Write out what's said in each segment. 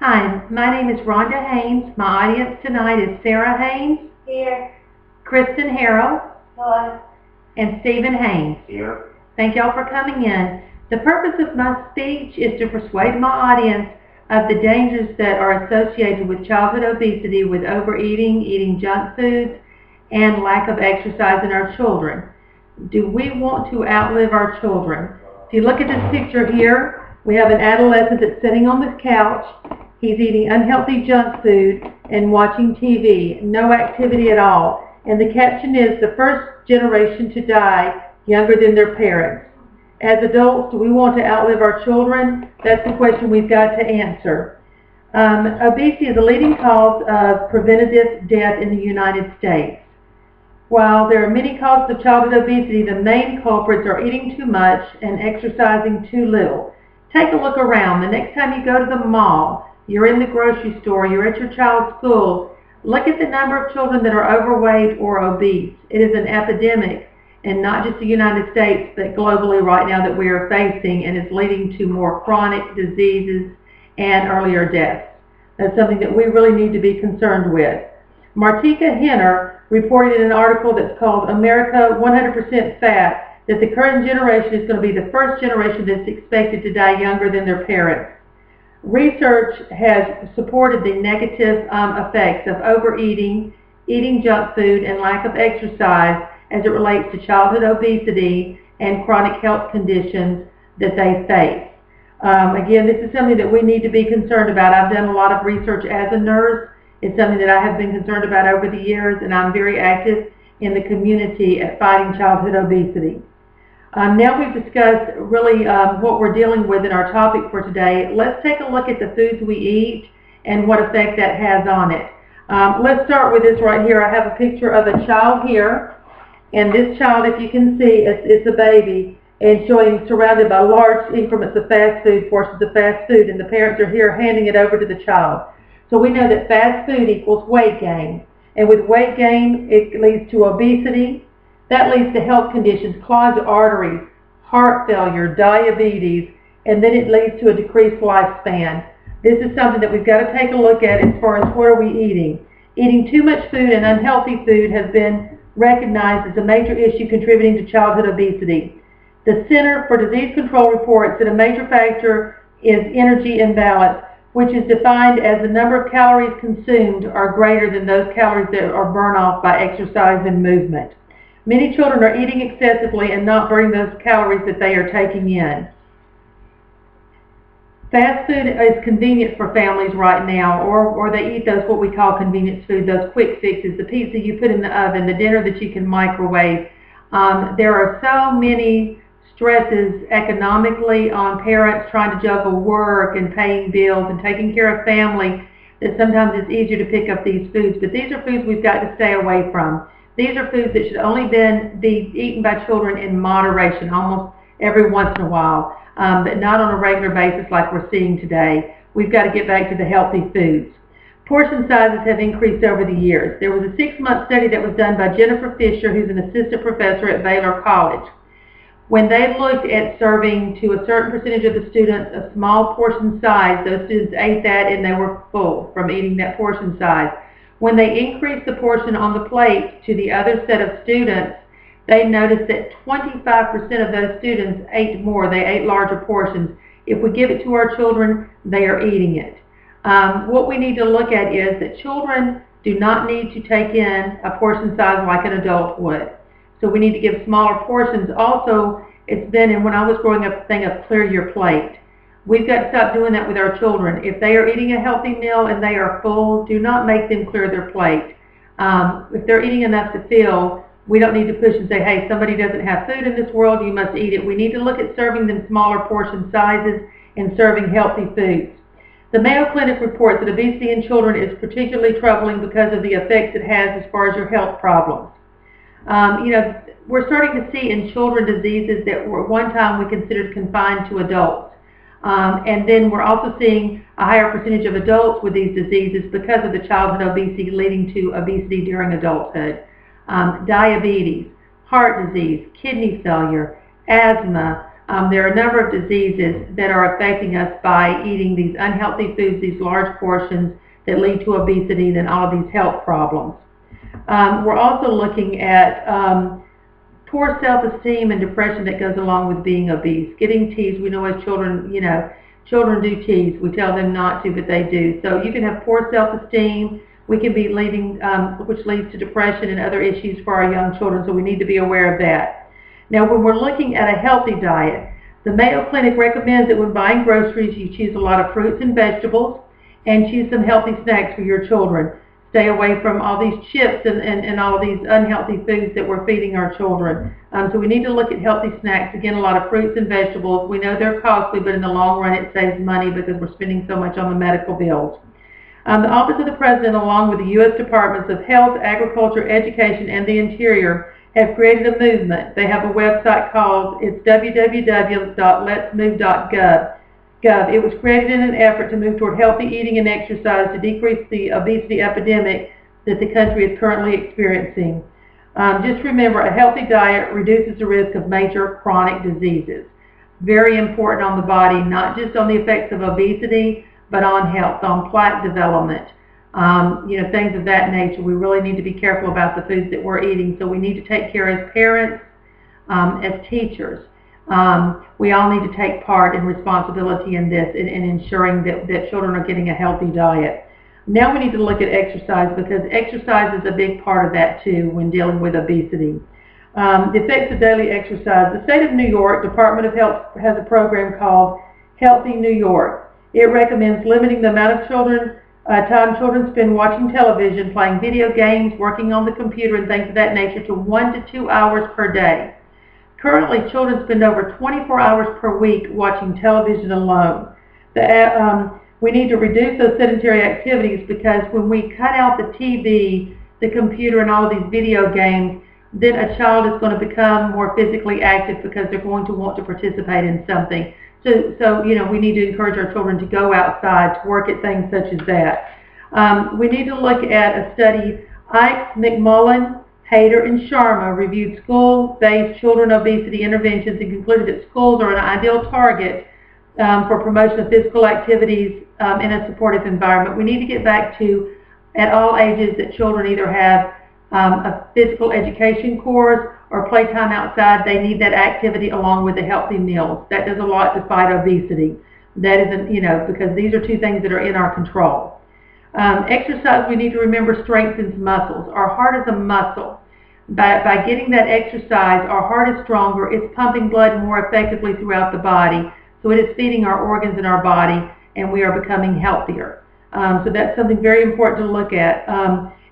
Hi, my name is Rhonda Haynes. My audience tonight is Sarah Haynes, Here. Kristen Harrell, Hello. and Stephen Haynes. Here. Thank y'all for coming in. The purpose of my speech is to persuade my audience of the dangers that are associated with childhood obesity, with overeating, eating junk foods, and lack of exercise in our children. Do we want to outlive our children? If you look at this picture here, we have an adolescent that's sitting on this couch. He's eating unhealthy junk food and watching TV, no activity at all. And the caption is, the first generation to die younger than their parents. As adults, do we want to outlive our children? That's the question we've got to answer. Obesity is a leading cause of preventative death in the United States. While there are many causes of childhood obesity, the main culprits are eating too much and exercising too little. Take a look around. The next time you go to the mall, you're in the grocery store, you're at your child's school, look at the number of children that are overweight or obese. It is an epidemic, and not just the United States, but globally right now that we are facing, and it's leading to more chronic diseases and earlier deaths. That's something that we really need to be concerned with. Martika Henner reported in an article that's called America 100% Fat that the current generation is going to be the first generation that's expected to die younger than their parents. Research has supported the negative effects of overeating, eating junk food, and lack of exercise as it relates to childhood obesity and chronic health conditions that they face. Again, this is something that we need to be concerned about. I've done a lot of research as a nurse. It's something that I have been concerned about over the years, and I'm very active in the community at fighting childhood obesity. Now we've discussed really what we're dealing with in our topic for today. Let's take a look at the foods we eat and what effect that has on it. Let's start with this right here. I have a picture of a child here, and this child, if you can see, it's a baby, and surrounded by large increments of fast food, portions of fast food, and the parents are here handing it over to the child. So we know that fast food equals weight gain, and with weight gain, it leads to obesity. That leads to health conditions, clogged arteries, heart failure, diabetes, and then it leads to a decreased lifespan. This is something that we've got to take a look at as far as what are we eating. Eating too much food and unhealthy food has been recognized as a major issue contributing to childhood obesity. The Center for Disease Control reports that a major factor is energy imbalance, which is defined as the number of calories consumed are greater than those calories that are burned off by exercise and movement. Many children are eating excessively and not burning those calories that they are taking in. Fast food is convenient for families right now, or they eat those what we call convenience food, those quick fixes, the pizza you put in the oven, the dinner that you can microwave. There are so many stresses economically on parents trying to juggle work and paying bills and taking care of family that sometimes it's easier to pick up these foods. But these are foods we've got to stay away from. These are foods that should only be eaten by children in moderation, almost every once in a while, but not on a regular basis like we're seeing today. We've got to get back to the healthy foods. Portion sizes have increased over the years. There was a 6-month study that was done by Jennifer Fisher, who's an assistant professor at Baylor College. When they looked at serving to a certain percentage of the students a small portion size, those students ate that and they were full from eating that portion size. When they increased the portion on the plate to the other set of students, they noticed that 25% of those students ate more. They ate larger portions. If we give it to our children, they are eating it. What we need to look at is that children do not need to take in a portion size like an adult would. So we need to give smaller portions. Also, it's been, and when I was growing up, a thing of clear your plate. We've got to stop doing that with our children. If they are eating a healthy meal and they are full, do not make them clear their plate. If they're eating enough to fill, we don't need to push and say, hey, somebody doesn't have food in this world, you must eat it. We need to look at serving them smaller portion sizes and serving healthy foods. The Mayo Clinic reports that obesity in children is particularly troubling because of the effects it has as far as your health problems. We're starting to see in children diseases that were at one time we considered confined to adults. And then we're also seeing a higher percentage of adults with these diseases because of the childhood obesity leading to obesity during adulthood. Diabetes, heart disease, kidney failure, asthma, There are a number of diseases that are affecting us by eating these unhealthy foods, these large portions that lead to obesity, and all of these health problems. We're also looking at poor self-esteem and depression that goes along with being obese. Getting teased, we know as children, children do tease. We tell them not to, but they do. So you can have poor self-esteem. We can be leading, which leads to depression and other issues for our young children, so we need to be aware of that. Now, when we're looking at a healthy diet, the Mayo Clinic recommends that when buying groceries, you choose a lot of fruits and vegetables and choose some healthy snacks for your children. Stay away from all these chips and all of these unhealthy foods that we're feeding our children. So we need to look at healthy snacks. Again, a lot of fruits and vegetables. We know they're costly, but in the long run it saves money because we're spending so much on the medical bills. The Office of the President, along with the U.S. Departments of Health, Agriculture, Education, and the Interior, have created a movement. They have a website called, it's www.letsmove.gov. It was created in an effort to move toward healthy eating and exercise to decrease the obesity epidemic that the country is currently experiencing. Just remember, a healthy diet reduces the risk of major chronic diseases. Very important on the body, not just on the effects of obesity, but on health, on plaque development, things of that nature. We really need to be careful about the foods that we're eating. So we need to take care as parents, as teachers. We all need to take part in responsibility in this, in ensuring that children are getting a healthy diet. Now we need to look at exercise, because exercise is a big part of that too when dealing with obesity. The effects of daily exercise. The state of New York Department of Health has a program called Healthy New York. It recommends limiting the amount of time children spend watching television, playing video games, working on the computer, and things of that nature to 1 to 2 hours per day. Currently, children spend over 24 hours per week watching television alone. We need to reduce those sedentary activities, because when we cut out the TV, the computer, and all of these video games, then a child is going to become more physically active because they're going to want to participate in something. So we need to encourage our children to go outside, to work at things such as that. We need to look at a study. Ike, McMullen, Hayter, and Sharma reviewed school-based children obesity interventions and concluded that schools are an ideal target for promotion of physical activities in a supportive environment. We need to get back to, at all ages, that children either have a physical education course or playtime outside. They need that activity along with the healthy meals. That does a lot to fight obesity. That isn't, because these are two things that are in our control. Exercise, we need to remember, strengthens muscles. Our heart is a muscle. By getting that exercise, our heart is stronger. It's pumping blood more effectively throughout the body. So it is feeding our organs in our body, and we are becoming healthier. So that's something very important to look at.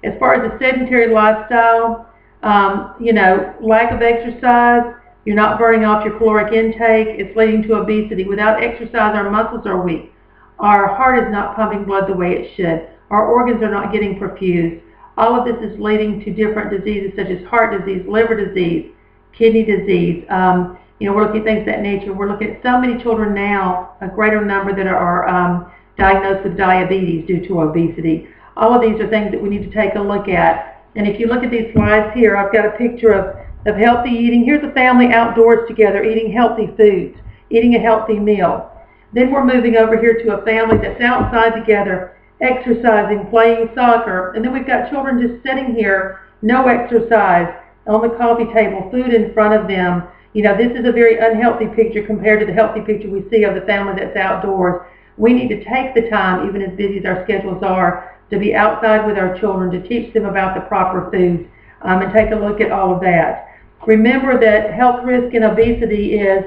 As far as a sedentary lifestyle, lack of exercise, you're not burning off your caloric intake, it's leading to obesity. Without exercise, our muscles are weak. Our heart is not pumping blood the way it should. Our organs are not getting perfused. All of this is leading to different diseases such as heart disease, liver disease, kidney disease. We're looking at things of that nature. We're looking at so many children now, a greater number that are diagnosed with diabetes due to obesity. All of these are things that we need to take a look at. And if you look at these slides here, I've got a picture of healthy eating. Here's a family outdoors together eating healthy foods, eating a healthy meal. Then we're moving over here to a family that's outside together, exercising, playing soccer. And then we've got children just sitting here, no exercise, on the coffee table, food in front of them. This is a very unhealthy picture compared to the healthy picture we see of the family that's outdoors. We need to take the time, even as busy as our schedules are, to be outside with our children, to teach them about the proper foods, and take a look at all of that. Remember that health risk in obesity is,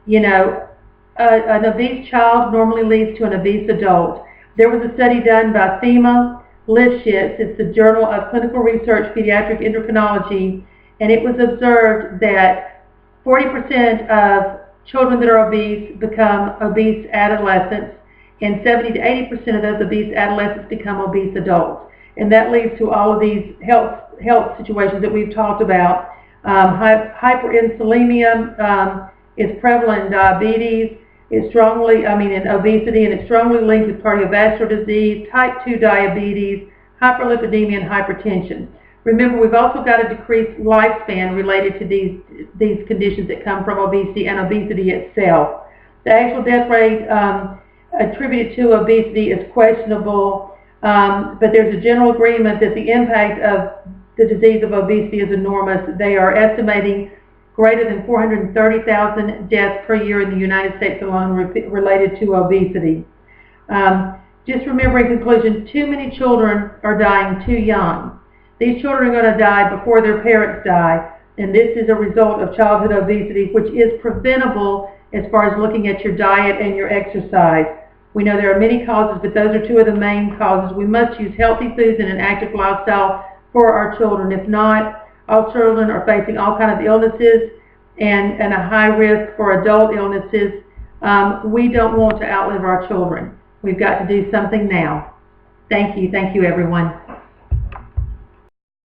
an obese child normally leads to an obese adult. There was a study done by Thema Lifshitz, it's the Journal of Clinical Research Pediatric Endocrinology, and it was observed that 40% of children that are obese become obese adolescents, and 70 to 80% of those obese adolescents become obese adults. And that leads to all of these health situations that we've talked about. Hyperinsulinemia is prevalent in diabetes. It's strongly, in obesity, and it's strongly linked with cardiovascular disease, type 2 diabetes, hyperlipidemia, and hypertension. Remember, we've also got a decreased lifespan related to these conditions that come from obesity and obesity itself. The actual death rate attributed to obesity is questionable, but there's a general agreement that the impact of the disease of obesity is enormous. They are estimating greater than 430,000 deaths per year in the United States alone related to obesity. Just remember, in conclusion, too many children are dying too young. These children are going to die before their parents die, and this is a result of childhood obesity, which is preventable as far as looking at your diet and your exercise. We know there are many causes, but those are two of the main causes. We must use healthy foods and an active lifestyle for our children. If not, all children are facing all kinds of illnesses and a high risk for adult illnesses. We don't want to outlive our children. We've got to do something now. Thank you. Thank you, everyone.